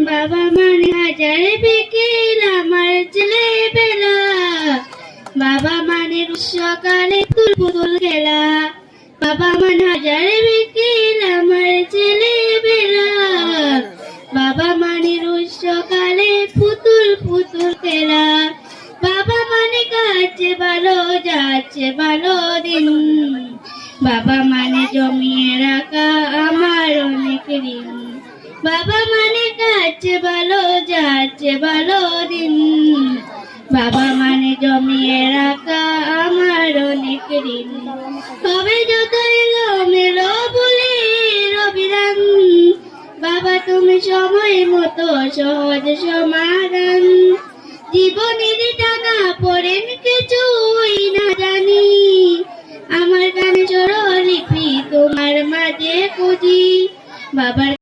বাবা মানে হাজার বিকেল আমার ছেলেবেলা, বাবা মানে সকালে তুল পুতুল খেলা। বাবা মানে হাজার বিকেল আমার ছেলেবেলা, বাবা মানে রোজ সকালে পুতুল পুতুল খেলা। বাবা মানে কাছে ভালো যাচ্ছে ভালো দিন, বাবা মানে জমিয়ে রাখা আমার অনেক ঋণ। বাবা মানে কাছে ভালো যাচ্ছে ভালো দিন, বাবা মানে জমিয়ে রাখা আমার অনেক ঋণ। তবে যত এলো মেলো বলে রবিরাম, বাবা তুমি সময় মতো সহজ সমাধান। জীবনের টাকা পড়েন কিছুই না জানি, আমার গানে স্বরলিপি তোমার মাঝে খুঁজি। বাবার